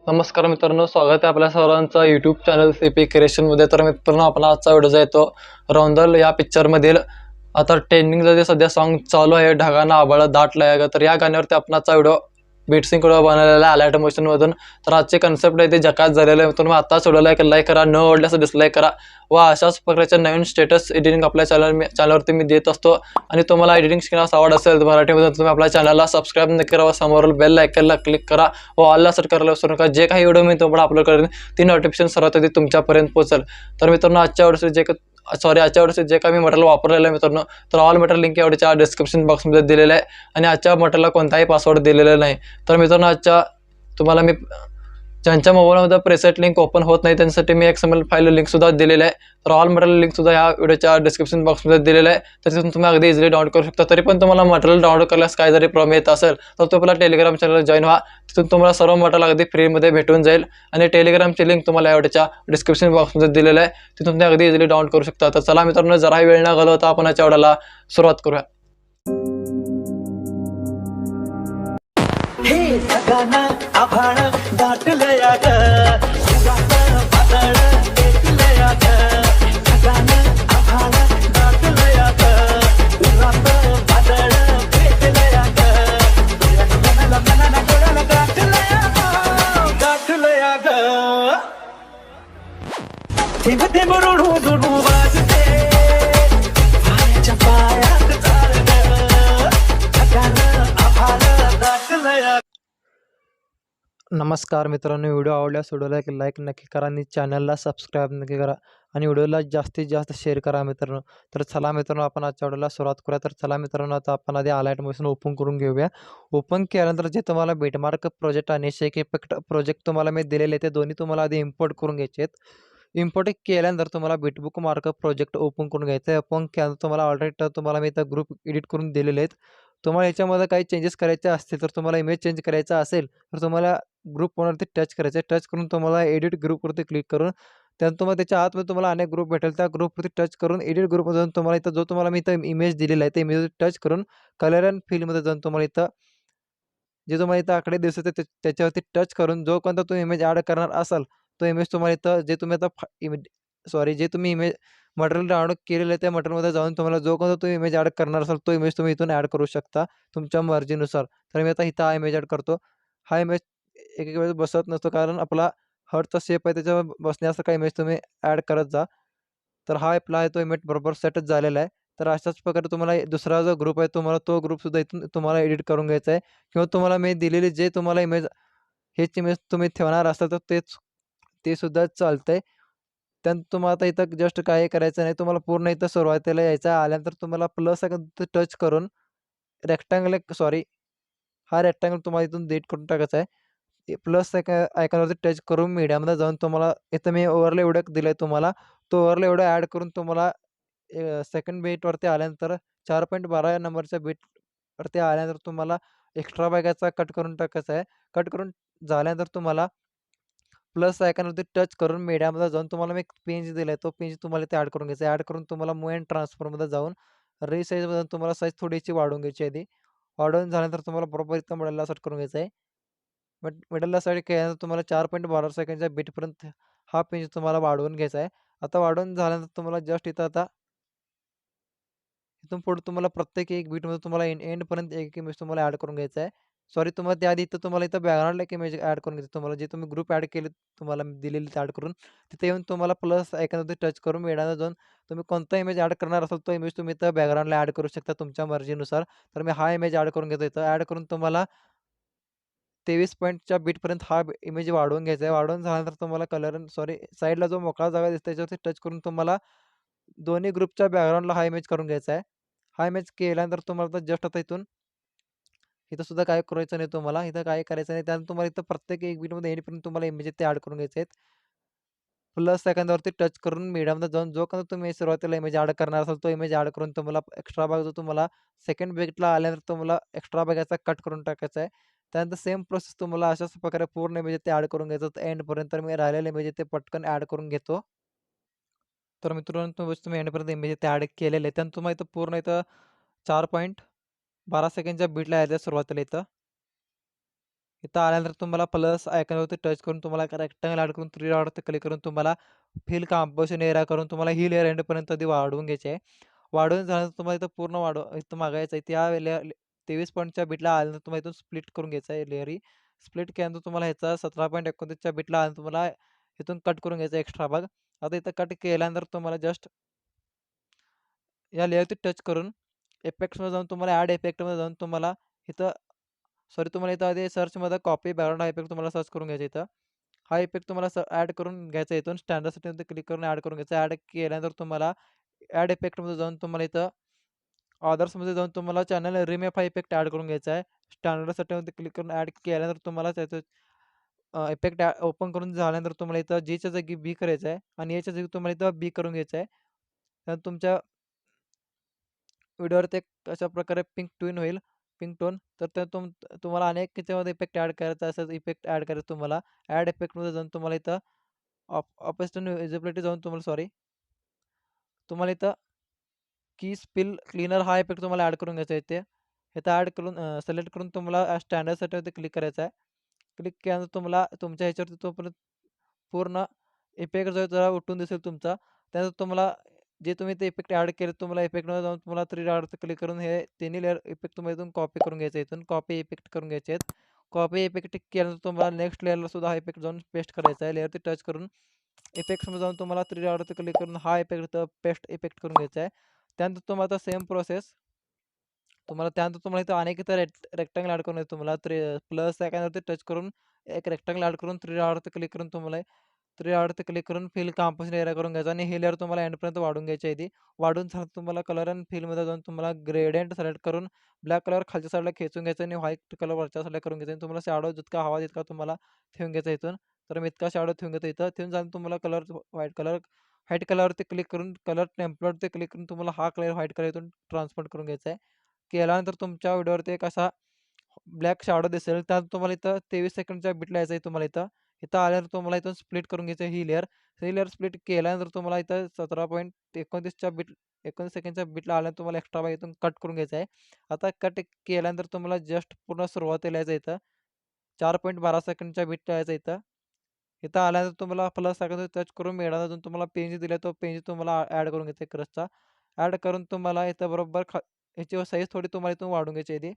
नमस्कार मित्रांनो, स्वागत आहे आपल्या सर्वांचं यूट्यूब चॅनल सीपी क्रिएशनमध्ये. तर मित्रांनो, आपण आजचा व्हिडिओ जो आहे तो रौंदल या पिक्चरमधील आता ट्रेंडिंगला जे सध्या सॉन्ग चालू आहे, ढगांना आभाळ दाटलं आहे, तर या गाण्यावरती आपण आजचा व्हिडिओ बीटसिंग व्हिडिओ बनवलेला आहे अलर्ट मोशनमधून. तर आजचे कन्सेप्ट आहे ते जकात झालेलं आहे. तुम्ही आत्ताच व्हिडिओला लाईक करा, न आवडल्यास डिसलाईक करा व अशाच प्रकारच्या नवीन स्टेटस एडिटिंग आपल्या चॅनलवरती मी देत असतो. आणि तुम्हाला एडिटिंग शिकण्यास आवड असेल मराठीमध्ये, तुम्ही आपल्या चॅनलला सबस्क्राईब नक्की करा व समोरील बेल आयकॉनला क्लिक करा व ऑलला सेट करायला विसरू नका. जे काही व्हिडिओ मी तुम्हाला अपलोड करेन ती नोटिफिकेशन सर्वात आधी तुमच्यापर्यंत पोहोचेल. तर मित्रांनो, आजच्या व्हिडिओचे जे काही मी मटेरियल वापरलेलं आहे मित्रांनो, तर ऑल मटेरियल लिंक यावरच्या डिस्क्रिप्शन बॉक्समध्ये दिलेलं आहे आणि आजच्या मटेरियलला कोणताही पासवर्ड दिलेला नाही. तर मित्रांनो, तुम्हाला मी ज्यांच्या मोबाईलमध्ये प्रेसेट लिंक ओपन होत नाही त्यांच्यासाठी मी XML फाईल लिंक सुद्धा दिलेलं आहे. तर ऑल मटेरियल लिंक सुद्धा या व्हिडिओच्या डिस्क्रिप्शन बॉक्समध्ये दिलेलं आहे. तर तिथून तुम्ही अगदी इझिली डाउनलोड करू शकता. तरी पण तुम्हाला मटेरियल डाउनलोड करण्यास काय जरी प्रॉब्लेम येत असेल तर तुम्हाला टेलिग्राम चॅनल जॉईन व्हा. तिथून तुम्हाला सर्व मटेरियल अगदी फ्रीमध्ये भेटून जाईल आणि टेलिग्रामची लिंक तुम्हाला या व्हिडिओच्या डिस्क्रिप्शन बॉक्समध्ये दिलेलं आहे. तिथून तुम्ही अगदी इझिली डाउनलोड करू शकता. तर चला मित्रांनो, जराही वेळ न घालवता आपण याच्या व्हिडिओला सुरुवात करूया. हे ढगांना आभाळ दाटलया ग, ढगांना वादळ पेटलया ग, ढगांना आभाळ दाटलया ग, उरात वादळ पेटलया ग, डोळ्याला मनाला डोळ्याला दाटलया ग. थेंब थेंब रुडू रुडू वाजते पायाच्या पायात चाल ग, ढगांना आभाळ दाटलया. नमस्कार मित्रांनो, व्हिडिओ आवडल्यास व्हिडिओला एक लाईक नक्की करा आणि चॅनलला सबस्क्राईब नक्की करा आणि व्हिडिओला जास्तीत जास्त शेअर करा मित्रांनो. तर चला मित्रांनो, आपण आजच्या व्हिडिओला सुरुवात करूया. तर चला मित्रांनो, आता आपण आधी अलर्ट मोशन ओपन करून घेऊया. ओपन केल्यानंतर जे तुम्हाला बिटमार्क प्रोजेक्ट आणि शेक इफेक्ट प्रोजेक्ट तुम्हाला मी दिलेले ते दोन्ही तुम्हाला आधी इम्पोर्ट करून घ्यायचे आहेत. इम्पोर्ट केल्यानंतर तुम्हाला बिटबुक मार्क प्रोजेक्ट ओपन करून घ्यायचं आहे. ओपन केल्यानंतर तुम्हाला ऑलरेडी तुम्हाला मी इथं ग्रुप एडिट करून दिलेले आहेत. तुम्हाला याच्यामध्ये काही चेंजेस करायचे असतील तर तुम्हाला इमेज चेंज करायचा असेल तर तुम्हाला ग्रुपवरती टच करायचं आहे. टच करून तुम्हाला एडिट ग्रुपवरती क्लिक करून त्यानंतर तुम्हाला त्याच्या आतमध्ये तुम्हाला अनेक ग्रुप भेटेल. त्या ग्रुपवरती टच करून एडिट ग्रुपमध्ये जाऊन तुम्हाला इथं जो तुम्हाला मी इथं इमेज दिलेला आहे त्या इमेजवर टच करून कलर अँड फिलमध्ये जाऊन तुम्हाला इथं जे तुम्हाला इथं आकडे दिसत आहेत त्याच्यावरती टच करून जो कोणता तुम्ही इमेज ॲड करणार असाल तो इमेज तुम्हाला इथं जे तुम्ही आता जे तुम्ही इमेज मटेरियल डाउनलोड केलेलं आहे त्या मटेरियलमध्ये जाऊन तुम्हाला जो कोणता तुम्ही इमेज ॲड करणार असाल तो इमेज तुम्ही इथून ॲड करू शकता तुमच्या मर्जीनुसार. तर मी आता इथं हा इमेज ॲड करतो. हा इमेज एक वेळेस बसत नसतो कारण आपला हार्टचा शेप आहे त्याच्यावर बसण्यासारखा इमेज तुम्ही ॲड करत जा. तर हा आपला आहे तो इमेज बरोबर सेटच झालेला आहे. तर अशाच प्रकारे तुम्हाला दुसरा जो ग्रुप आहे तुम्हाला तो ग्रुपसुद्धा इथून तुम्हाला एडिट करून घ्यायचा आहे किंवा तुम्हाला मी दिलेली जे तुम्हाला इमेज हेच इमेज तुम्ही ठेवणार असाल तर ते सुद्धा चालतंय. त्यानंतर तुम्हाला आता इथं जस्ट काही करायचं नाही. तुम्हाला पूर्ण इथं सुरुवातीला यायचं आहे. आल्यानंतर तुम्हाला प्लस आयकॉन टच करून हा रेक्टँगल तुम्हाला इथून डिलीट करून टाकायचा आहे. प्लस आयकॉनवरती टच करून मीडियामध्ये जाऊन तुम्हाला इथं मी ओव्हरले एवढं दिलं आहे तुम्हाला. तो ओव्हरले एवढं ॲड करून तुम्हाला सेकंड बीटवरती आल्यानंतर 4.12 नंबरच्या बीटवरती आल्यानंतर तुम्हाला एक्स्ट्रा भागाचा कट करून टाकायचा आहे. कट करून झाल्यानंतर तुम्हाला प्लस आयकॉनवरती टच करून मीडियामध्ये जाऊन तुम्हाला मी एक पेज दिला आहे. तो पेज तुम्हाला इथे ॲड करून घ्यायचा आहे. ॲड करून तुम्हाला मूव्ह अँड ट्रान्सफरमध्ये जाऊन रिसाईजमध्ये तुम्हाला साईज थोडीशी वाढवून घ्यायची आहे आधी. वाढवून झाल्यानंतर तुम्हाला बरोबर इथं मिडलला सेट करून घ्यायचं आहे. मिडलला सेट केल्यानंतर तुम्हाला 4.12 सेकंडच्या बीटपर्यंत हा पेज तुम्हाला वाढवून घ्यायचा आहे. आता वाढवून झाल्यानंतर तुम्हाला जस्ट इथं आता इथून पुढे तुम्हाला प्रत्येक एक बीटमध्ये तुम्हाला एंडपर्यंत एक इमेज तुम्हाला ॲड करून घ्यायचा आहे. सॉरी तुम्हाला त्याआधी इथं तुम्हाला इथं बॅकग्राऊंडला एक इमेज ॲड करून घ्यायचं तुम्हाला जे तुम्ही ग्रुप ॲड केले तुम्हाला दिलेली ॲड करून तिथे येऊन तुम्हाला प्लस आयकॉनवरती टच करून मीडियाला जाऊन तुम्ही कोणता इमेज ॲड करणार असाल तो इमेज तुम्ही इथं बॅकग्राऊंडला ॲड करू शकता तुमच्या मर्जीनुसार. तर मी हा इमेज ॲड करून घेतो इथं. ॲड करून तुम्हाला 23 पॉईंटच्या बीटपर्यंत हा इमेज वाढवून घ्यायचा आहे. वाढवून झाल्यानंतर तुम्हाला साईडला जो मोकळा जागा दिसते त्याच्यावरती टच करून तुम्हाला दोन्ही ग्रुपच्या बॅकग्राऊंडला हा इमेज करून घ्यायचा आहे. हा इमेज केल्यानंतर तुम्हाला जस्ट आता इथं सुद्धा काय करायचं नाही तुम्हाला. इथं काय करायचं नाही. त्यानंतर तुम्हाला इथं प्रत्येक एक बीटमध्ये येईपर्यंत तुम्हाला इमेज ते ॲड करून घ्यायचे आहेत. प्लस सेकंदावरती टच करून मीडियामध्ये जाऊन जो काही तुम्ही सुरुवातीला इमेज ॲड करणार असाल तो इमेज ॲड करून तुम्हाला एक्स्ट्रा भाग जो तुम्हाला सेकंड बीटला आल्यानंतर तुम्हाला एक्स्ट्रा भागाचा कट करून टाकायचा आहे. त्यानंतर सेम प्रोसेस तुम्हाला अशाच प्रकारे पूर्ण इमेज ते ॲड करून घ्यायचं एंडपर्यंत. तर मी राहिलेले इमेज ते पटकन ॲड करून घेतो. तर मित्रांनो तुम्ही एंडपर्यंत इमेज ते ॲड केलेले आहे. त्यानंतर तुम्हाला इथं पूर्ण इथं 4.12 सेकंडच्या बीटला यायचं सुरुवातीला इथं. इथं आल्यानंतर तुम्हाला प्लस आयकॉनवरती टच करून तुम्हाला रेक्टेंगल ॲड करून 3 डॉटवरती क्लिक करून तुम्हाला फिल कंपोझिशन एरिया करून तुम्हाला ही लेयर एंडपर्यंत आधी वाढवून घ्यायची आहे. वाढवून झाल्यानंतर तुम्हाला इथं पूर्ण इथं मागायचं आहे. त्या 23 पॉईंटच्या बिटला आल्यानंतर तुम्हाला इथून स्प्लिट करून घ्यायचं आहे लेयर ही. स्प्लिट केल्यानंतर तुम्हाला ह्याचा 17.29च्या बिटला आल्यानंतर तुम्हाला इथून कट करून घ्यायचा एक्स्ट्रा भाग. आता इथं कट केल्यानंतर तुम्हाला जस्ट या लेयरवरती टच करून इफेक्ट्समध्ये जाऊन तुम्हाला ॲड इफेक्टमध्ये जाऊन तुम्हाला इथं सॉरी तुम्हाला इथं आधी सर्चमध्ये कॉपी बॅकग्राऊंड हा इफेक्ट तुम्हाला सर्च करून घ्यायचा इथं. हा इफेक्ट तुम्हाला ॲड करून घ्यायचा इथून स्टँडर्ड सेटिंगमध्ये क्लिक करून ॲड करून घ्यायचा. ॲड केल्यानंतर तुम्हाला ॲड इफेक्टमध्ये जाऊन तुम्हाला इथं ऑदर्समध्ये जाऊन तुम्हाला चॅनल रिमेप हा इफेक्ट ॲड करून घ्यायचा आहे. स्टँडर्ड सेटिंगमध्ये क्लिक करून ॲड केल्यानंतर तुम्हाला त्याचं इफेक्ट ओपन करून झाल्यानंतर तुम्हाला इथं जीच्या जागी बी करायचं आहे आणि याच्या जागी तुम्हाला इथं बी करून घ्यायचं आहे. तर तुमच्या व्हिडिओवर ते अशा प्रकारे पिंक ट्विन होईल, पिंक टोन. तर ते तुम्हाला अनेक त्याच्यामध्ये इफेक्ट ॲड करायचा असेल, इफेक्ट ॲड करायचा तुम्हाला. ॲड इफेक्टमध्ये जाऊन तुम्हाला इथं ऑपेसिटी व्हिजिबिलिटी जाऊन तुम्हाला तुम्हाला इथं की स्पिल क्लीनर हा इफेक्ट तुम्हाला ॲड करून घ्यायचा आहे इथे. इथं ॲड करून सिलेक्ट करून तुम्हाला स्टँडर्ड सेटिंगवरती क्लिक करायचं आहे. क्लिक केल्यानंतर तुम्हाला तुमच्या ह्याच्यावरती तो परत पूर्ण इफेक्ट जो आहे जरा उठून दिसेल तुमचा. त्यानंतर तुम्हाला जे तुम्ही ते इफेक्ट ॲड केले तुम्हाला इफेक्टमध्ये जाऊन तुम्हाला 3 डॉटवरती क्लिक करून हे तिन्ही लेयर इफेक्ट तुम्हाला इथून कॉपी करून घ्यायचे इथून कॉपी इफेक्ट करून घ्यायचे आहेत. कॉपी इफेक्ट केल्यानंतर तुम्हाला नेक्स्ट लेयरला सुद्धा हा इफेक्ट जाऊन पेस्ट करायचा आहे. लेयरवरती टच करून इफेक्ट्समध्ये जाऊन तुम्हाला 3 डॉटवरती क्लिक करून हा इफेक्ट इथं पेस्ट इफेक्ट करून घ्यायचा आहे. त्यानंतर तुम्हाला आता सेम प्रोसेस तुम्हाला त्यानंतर तुम्हाला इथं अनेक इथं रेक्टेंगल ॲड करून तुम्हाला प्लस आयकॉनवरती टच करून एक रेक्टेंगल ॲड करून 3 डॉटवरती क्लिक करून तुम्हाला 3 डॉटवरती क्लिक करून फिल कंपोझिशन एरिया करून घ्यायचा आणि ही लेयर तुम्हाला एंडपर्यंत वाढवून घ्यायची आहे ती. वाढून झालं तुम्हाला कलर अँड फिलमध्ये जाऊन तुम्हाला ग्रेडियंट सिलेक्ट करून ब्लॅक कलर खालच्या साईडला खेचून घ्यायचा आणि व्हाईट कलर वरच्या साईडला करून घ्यायचा आणि तुम्हाला शॅडो जितका हवा तितका तुम्हाला ठेवून घ्यायचा इथून. तर मी इतका शॅडो ठेवून घेतो इथं. ठेवून झालं तुम्हाला व्हाईट कलरवरती क्लिक करून कलर टेम्पलेटवरती क्लिक करून तुम्हाला हा कलर व्हाईट कलर इथून ट्रान्सफर करून घ्यायचा आहे. केल्यानंतर तुमच्या व्हिडिओवरती एक असा ब्लॅक शॅडो दिसेल. त्यात तुम्हाला इथं 23 सेकंडच्या बिटला यायचं आहे तुम्हाला इथं. इथं आल्यानंतर तुम्हाला इथून स्प्लिट करून घ्यायचं ही लेयर. ही लेयर स्प्लिट केल्यानंतर तुम्हाला इथं 17.29च्या 19 सेकंडच्या बिटला आल्यानंतर तुम्हाला एक्स्ट्रा भाग इथून कट करून घ्यायचा आहे. आता कट केल्यानंतर तुम्हाला जस्ट पूर्ण सुरुवातीला यायचं इथं 4.12 सेकंडच्या बिटला यायचं इथं. इथं आल्यानंतर तुम्हाला प्लस आयकॉनवर टच करून मिळाला अजून तुम्हाला पेज दिला तो पेज तुम्हाला ॲड करून घ्यायचा आहे क्रशचा. ॲड करून तुम्हाला इथं बरोबर ह्याची साईज थोडी तुम्हाला इथून वाढून घ्यायची आहे ती.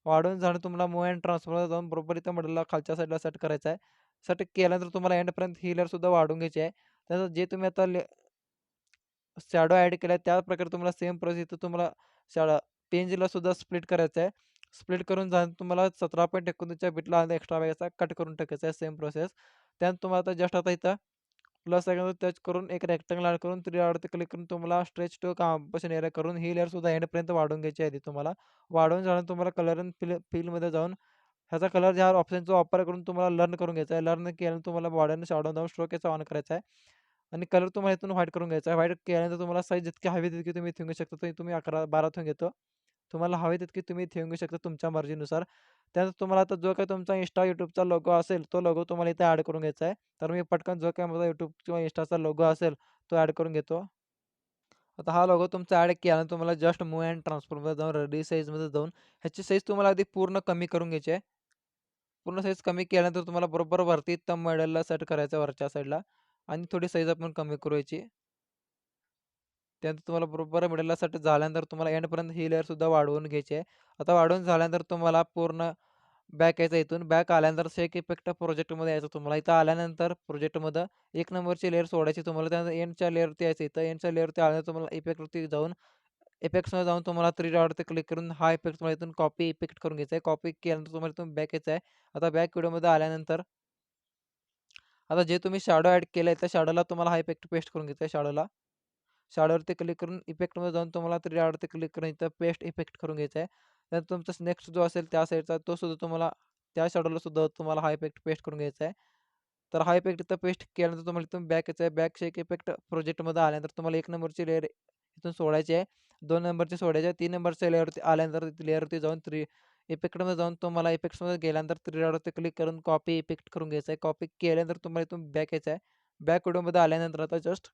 वाढून झालं तुम्हाला मूव्ह अँड ट्रान्सफरला जाऊन बरोबर इथं मिडलला खालच्या साईडला सेट करायचा आहे. सेट केल्यानंतर तुम्हाला एंडपर्यंत ही लेयरसुद्धा वाढवून घ्यायची आहे. त्यानंतर जे तुम्ही आता शॅडो ॲड केला त्याच प्रकारे तुम्हाला सेम प्रोसेस इथं तुम्हाला पेंजला सुद्धा स्प्लिट करायचं आहे. स्प्लिट करून झालं तुम्हाला 17.29च्या बिटला एक्स्ट्रा व्हायचा कट करून टाकायचा आहे सेम प्रोसेस. त्यानंतर तुम्हाला आता जस्ट आता इथं प्लस आयकॉनवर टच करून एक रेक्टेंगल ॲड करून 3 डॉटवरती क्लिक करून तुम्हाला स्ट्रेच टू कंपोजिशन एरिया करून ही लेयरसुद्धा एंडपर्यंत वाढवून घ्यायची आहे ती तुम्हाला. वाढवून झाल्यानंतर तुम्हाला कलर अँड फिलमध्ये जाऊन ह्याचा कलर ह्या ऑप्शनचा वापर करून तुम्हाला लर्न करून घ्यायचा आहे. लर्न केल्यानंतर तुम्हाला बॉर्डर आणि शॅडो जाऊन स्ट्रोक याचा ऑन करायचा आहे. आणि कलर तुम्हाला इथून व्हाईट करून घ्यायचा आहे. व्हाईट केल्यानंतर तुम्हाला साईज जितकी हवी तितकी तुम्ही ठेवू शकता. तर तुम्ही 11-12 ठेवून घेतो. तुम्हाला हवे तितकी तुम्ही ठेवून घेऊ शकता तुमच्या मर्जीनुसार. त्यानंतर तुम्हाला आता जो काही तुमचा YouTubeचा लोगो असेल, तो लोगो तुम्हाला इथे ॲड करून घ्यायचा आहे. तर मी पटकन जो काही माझा YouTube किंवा Instaचा लोगो असेल, तो ॲड करून घेतो. आता हा लोगो तुमचा ॲड केल्यानंतर तुम्हाला जस्ट मूव्ह अँड ट्रान्सफॉर्ममध्ये जाऊन रेडी साईजमध्ये जाऊन ह्याची साईज तुम्हाला आधी पूर्ण कमी करून घ्यायची आहे. पूर्ण साईज कमी केल्यानंतर तुम्हाला बरोबर वरती मिडलला सेट करायचं वरच्या साईडला आणि थोडी साईज आपण कमी करू याची. त्यानंतर तुम्हाला बरोबर मिडलला सेट झाल्यानंतर तुम्हाला एंडपर्यंत ही लेयरसुद्धा वाढवून घ्यायची आहे. आता वाढवून झाल्यानंतर तुम्हाला पूर्ण बॅक यायचं इथून. बॅक आल्यानंतर शेक इफेक्ट प्रोजेक्टमध्ये यायचं तुम्हाला. इथं आल्यानंतर प्रोजेक्टमध्ये 1 नंबरची लेयर सोडायची तुम्हाला. त्यानंतर एंडच्या लेयरवरती यायचं इथं. एंडच्या लेयरवरती आल्यानंतर तुम्हाला इफेक्टवरती जाऊन इफेक्ट्समध्ये जाऊन तुम्हाला 3 डॉटवरती क्लिक करून हा इफेक्ट तुम्हाला इथून कॉपी इफेक्ट करून घ्यायचा आहे. कॉपी केल्यानंतर तुम्हाला इथून बॅक यायचं आहे. आता बॅक व्हिडिओमध्ये आल्यानंतर आता जे तुम्ही शॅडो ॲड केलंय त्या शॅडोला तुम्हाला हा इफेक्ट पेस्ट करून घ्यायचा आहे शॅडोला. शॅडोवरती क्लिक करून इफेक्टमध्ये जाऊन तुम्हाला 3 डॉटवरती क्लिक करून इथं पेस्ट इफेक्ट करून घ्यायचा आहे. त्यानंतर तुमचा नेक्स्ट जो असेल त्या साईडचा तो सुद्धा तुम्हाला त्या शॅडोला सुद्धा तुम्हाला हा इफेक्ट पेस्ट करून घ्यायचा आहे. तर हा इफेक्ट इथं पेस्ट केल्यानंतर तुम्हाला इथून बॅक यायचं आहे. बॅक शेक इफेक्ट प्रोजेक्टमध्ये आल्यानंतर तुम्हाला 1 नंबरची लेयर इथून सोडायची आहे. 2 नंबरची सोडायची आहे. 3 नंबरच्या लेयरवरती आल्यानंतर लेयरवरती जाऊन इफेक्टमध्ये जाऊन तुम्हाला इफेक्ट्समध्ये गेल्यानंतर 3 डॉटवरती क्लिक करून कॉपी इफेक्ट करून घ्यायचा आहे. कॉपी केल्यानंतर तुम्हाला इथून बॅक यायचं आहे. बॅक व्हिडिओमध्ये आल्यानंतर आता जस्ट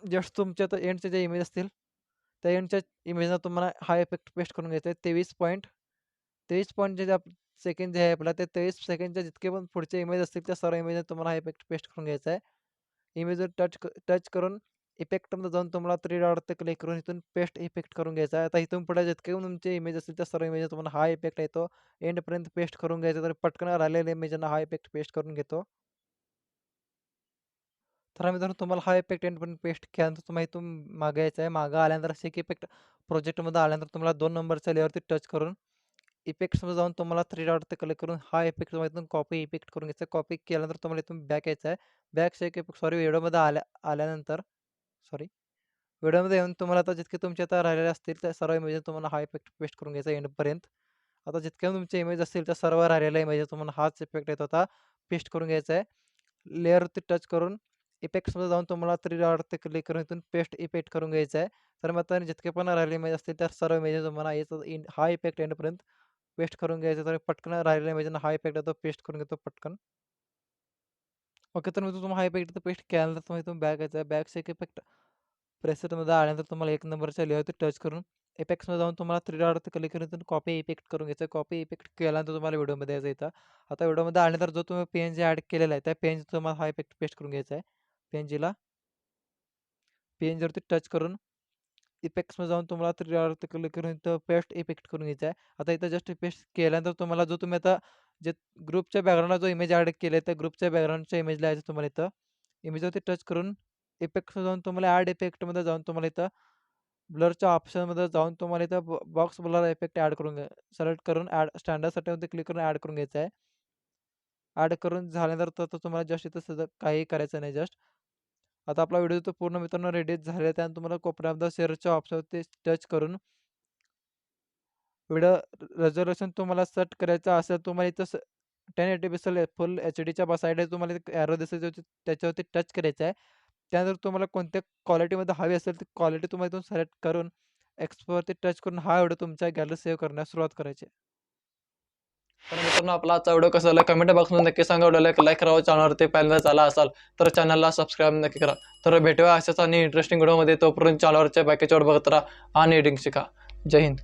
जस्ट तुमच्या आता एंडचे जे इमेज असतील, त्या एंडच्या इमेजला तुम्हाला हा इफेक्ट पेस्ट करून घ्यायचा आहे. 23 पॉइंट जे सेकंड जे आहे आपला ते 23 सेकंडच्या जितके पण पुढचे इमेज असतील त्या सर्व इमेजने तुम्हाला हा इफेक्ट पेस्ट करून घ्यायचा आहे. इमेजवर टच करून इफेक्टमध्ये जाऊन तुम्हाला 3 डॉटवरती क्लिक करून इथून पेस्ट इफेक्ट करून घ्यायचा आहे. आता इथून पुढे जितके पण तुमचे इमेज असतील त्या सर्व इमेज तुम्हाला हा इफेक्ट आहे तो एंडपर्यंत पेस्ट करून घ्यायचा. तर पटकन राहिलेल्या इमेजना हा इफेक्ट पेस्ट करून घेतो. तर मित्रांनो तुम्हाला हा इफेक्ट एंडपर्यंत पेस्ट केल्यानंतर तुम्हाला इथून मागे यायचं आहे. मागे आल्यानंतर असे एक इफेक्ट प्रोजेक्टमध्ये आल्यानंतर तुम्हाला 2 नंबरच्या लेअरवरती टच करून इफेक्ट्समध्ये जाऊन तुम्हाला 3 डॉटवरती क्लिक करून हा इफेक्ट तुम्हाला इथून कॉपी इफेक्ट करून घ्यायचा आहे. कॉपी केल्यानंतर तुम्हाला इथून बॅक यायचं आहे. बॅकचा एक इफेक्ट व्हिडिओमध्ये आल्यानंतर सॉरी व्हिडिओमध्ये येऊन तुम्हाला आता जितके तुमचे आता राहिलेले असतील त्या सर्व इमेज तुम्हाला हा इफेक्ट पेस्ट करून घ्यायचा एंडपर्यंत. आता जितके पण तुमचे इमेज असतील त्या सर्व राहिलेल्या इमेज तुम्हाला हाच इफेक्ट येत होता पेस्ट करून घ्यायचा आहे. लेअरवरती टच करून इफेक्ट्समध्ये जाऊन तुम्हाला 3 डॉटवरती क्लिक करून इथून पेस्ट इफेक्ट करून घ्यायचा आहे. तर मग आता जितके पण राहिलेले इमेज असतील त्या सर्व इमेज तुम्हाला याचा हा इफेक्ट एंडपर्यंत पेस्ट करून घ्यायचा. तर पटकन राहिलेल्या इमेजना हा इफेक्ट येतो पेस्ट करून घेतो पटकन. ओके तर मी तुम्हाला हा इफेक्ट पेस्ट केल्यानंतर तुम्हाला इथून बॅक यायचा आहे. बॅकचा एक इफेक्ट प्रेसेटमध्ये आल्यानंतर तुम्हाला 1 नंबरच्या लेअरवरती टच करून इफेक्ट्समध्ये जाऊन तुम्हाला 3 डॉटवरती क्लिक करून इथून कॉपी इफेक्ट करून घ्यायचं आहे. कॉपी इफेक्ट केल्यानंतर तुम्हाला व्हिडिओमध्ये यायचं इथं. आता व्हिडिओमध्ये आल्यानंतर जो तुम्ही पी-एन-जी ॲड केलेला आहे त्या पी-एन-जी तुम्हाला हा इफेक्ट पेस्ट करून घ्यायचा आहे. पी-एन-जीला पी-एन-जीवरती टच करून इफेक्ट्समध्ये जाऊन तुम्हाला 3 डॉटवरती क्लिक करून इथं पेस्ट इफेक्ट करून घ्यायचा आहे. आता इथं जस्ट पेस्ट केल्यानंतर तुम्हाला जो तुम्ही आता जे ग्रुपच्या बॅकग्राऊंडला जो इमेज ॲड केला आहे त्या ग्रुपच्या बॅकग्राऊंडच्या इमेजला यायचं तुम्हाला इथं. इमेजवरती टच करून इफेक्ट्समध्ये जाऊन तुम्हाला ॲड इफेक्टमध्ये जाऊन तुम्हाला इथं ब्लरच्या ऑप्शनमध्ये जाऊन तुम्हाला इथं बॉक्स ब्लर इफेक्ट ॲड करून सिलेक्ट करून ॲड स्टँडर्ड सेटिंगवरती क्लिक करून ॲड करून घ्यायचं आहे. ॲड करून झाल्यानंतर तर तुम्हाला जस्ट इथं सध्या काही करायचं नाही जस्ट. आता आपला व्हिडिओ तो पूर्ण मित्रांनो रेडी झालेला आहे. त्यानंतर तुम्हाला कोपऱ्यामध्ये शेअरच्या ऑप्शनवरती टच करून व्हिडिओ रेझोल्यूशन तुम्हाला सेट करायचं असेल तुम्हाला इथं 1080 पिक्सल फुल एचडीच्या साईडला तुम्हाला एक ॲरो दिसेल त्याच्यावरती टच करायचं आहे. त्यानंतर तुम्हाला कोणत्या क्वालिटीमध्ये हवी असेल ती क्वालिटी तुम्हाला इथून सिलेक्ट करून एक्सपोवरती टच करून हा व्हिडिओ तुमच्या गॅलरीत सेव्ह करण्यास सुरुवात करायची आहे. तर मित्रांनो आपला आजचा व्हिडिओ कसा झाला कमेंट बॉक्समध्ये नक्की सांगा. व्हिडिओला लाईक करावं, चॅनलवरती पहिल्यांदाच आला असाल तर चॅनलला सबस्क्राईब नक्की करा. तर भेटूया अशाच आणि इंटरेस्टिंग व्हिडिओमध्ये. तोपर्यंत चॅनलवरच्या बाकीच्या बघत राहा आणि एडिटिंग शिका. जय हिंद.